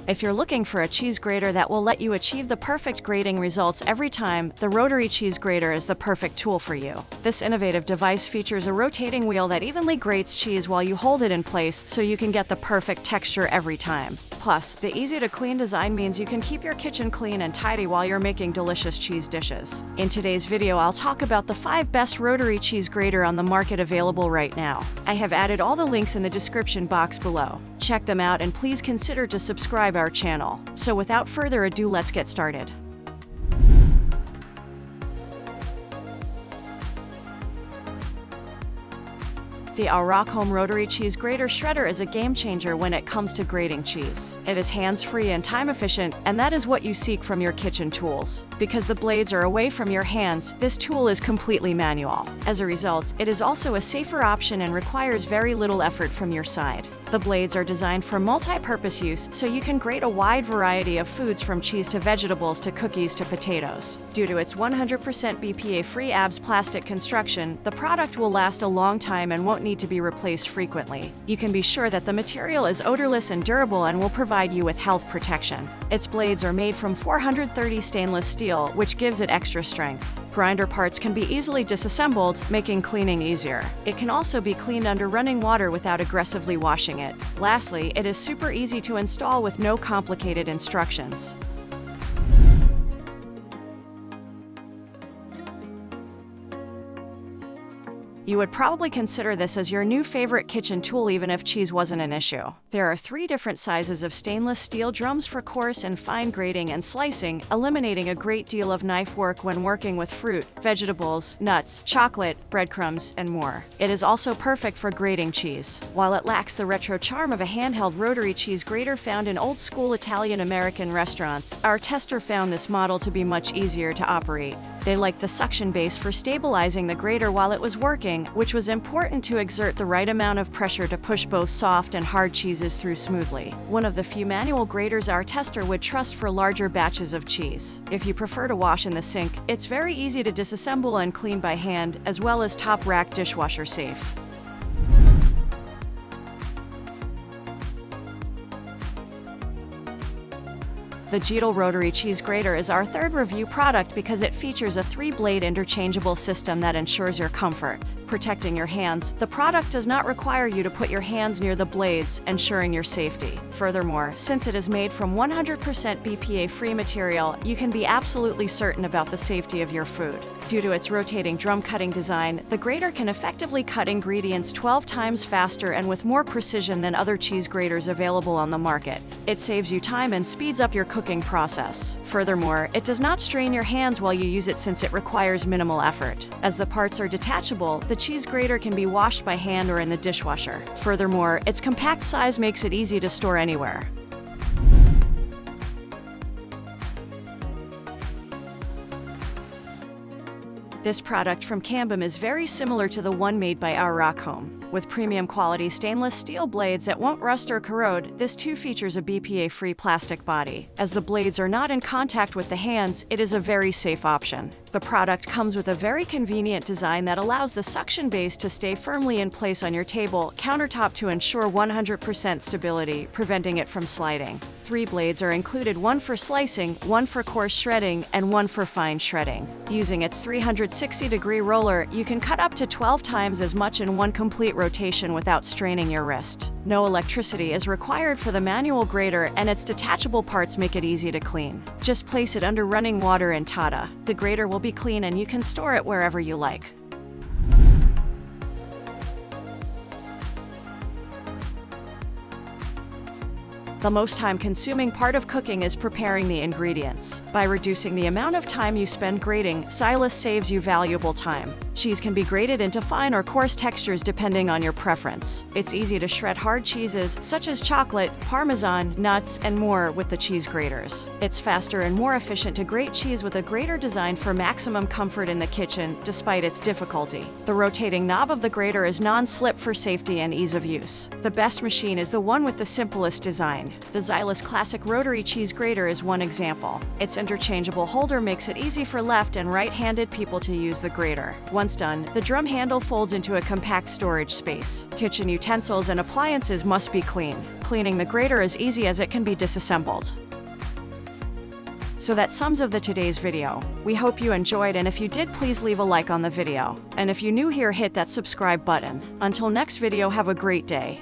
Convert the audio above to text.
If you're looking for a cheese grater that will let you achieve the perfect grating results every time, the rotary cheese grater is the perfect tool for you. This innovative device features a rotating wheel that evenly grates cheese while you hold it in place so you can get the perfect texture every time. Plus, the easy-to-clean design means you can keep your kitchen clean and tidy while you're making delicious cheese dishes. In today's video, I'll talk about the 5 best rotary cheese grater on the market available right now. I have added all the links in the description box below. Check them out and please consider to subscribe our channel. So without further ado, let's get started. The Aurocome Rotary Cheese Grater Shredder is a game-changer when it comes to grating cheese. It is hands-free and time-efficient, and that is what you seek from your kitchen tools. Because the blades are away from your hands, this tool is completely manual. As a result, it is also a safer option and requires very little effort from your side. The blades are designed for multi-purpose use, so you can grate a wide variety of foods from cheese to vegetables to cookies to potatoes. Due to its 100% BPA-free ABS plastic construction, the product will last a long time and won't need to be replaced frequently. You can be sure that the material is odorless and durable and will provide you with health protection. Its blades are made from 430 stainless steel, which gives it extra strength. Grinder parts can be easily disassembled, making cleaning easier. It can also be cleaned under running water without aggressively washing it. Lastly, it is super easy to install with no complicated instructions. You would probably consider this as your new favorite kitchen tool even if cheese wasn't an issue. There are 3 different sizes of stainless steel drums for coarse and fine grating and slicing, eliminating a great deal of knife work when working with fruit, vegetables, nuts, chocolate, breadcrumbs, and more. It is also perfect for grating cheese. While it lacks the retro charm of a handheld rotary cheese grater found in old-school Italian-American restaurants, our tester found this model to be much easier to operate. They liked the suction base for stabilizing the grater while it was working, which was important to exert the right amount of pressure to push both soft and hard cheeses through smoothly. One of the few manual graters our tester would trust for larger batches of cheese. If you prefer to wash in the sink, it's very easy to disassemble and clean by hand, as well as top rack dishwasher safe. The Getal Rotary Cheese Grater is our 3rd review product because it features a 3-blade interchangeable system that ensures your comfort. Protecting your hands, the product does not require you to put your hands near the blades, ensuring your safety. Furthermore, since it is made from 100% BPA-free material, you can be absolutely certain about the safety of your food. Due to its rotating drum cutting design, the grater can effectively cut ingredients 12 times faster and with more precision than other cheese graters available on the market. It saves you time and speeds up your cooking process. Furthermore, it does not strain your hands while you use it since it requires minimal effort. As the parts are detachable, the cheese grater can be washed by hand or in the dishwasher. Furthermore, its compact size makes it easy to store anywhere. This product from Cambim is very similar to the one made by Aurocome. With premium quality stainless steel blades that won't rust or corrode, this too features a BPA-free plastic body. As the blades are not in contact with the hands, it is a very safe option. The product comes with a very convenient design that allows the suction base to stay firmly in place on your table, countertop to ensure 100% stability, preventing it from sliding. 3 blades are included, 1 for slicing, 1 for coarse shredding, and 1 for fine shredding. Using its 360-degree roller, you can cut up to 12 times as much in one complete rotation without straining your wrist. No electricity is required for the manual grater, and its detachable parts make it easy to clean. Just place it under running water and tada. The grater will be clean and you can store it wherever you like. The most time-consuming part of cooking is preparing the ingredients. By reducing the amount of time you spend grating, Xylus saves you valuable time. Cheese can be grated into fine or coarse textures depending on your preference. It's easy to shred hard cheeses, such as chocolate, Parmesan, nuts, and more with the cheese graters. It's faster and more efficient to grate cheese with a grater designed for maximum comfort in the kitchen, despite its difficulty. The rotating knob of the grater is non-slip for safety and ease of use. The best machine is the one with the simplest design. The Xylus Classic Rotary Cheese Grater is one example. Its interchangeable holder makes it easy for left and right-handed people to use the grater. Once done, the drum handle folds into a compact storage space. Kitchen utensils and appliances must be clean. Cleaning the grater is easy as it can be disassembled. So that sums of today's video. We hope you enjoyed, and if you did, please leave a like on the video. And if you're new here, hit that subscribe button. Until next video, have a great day.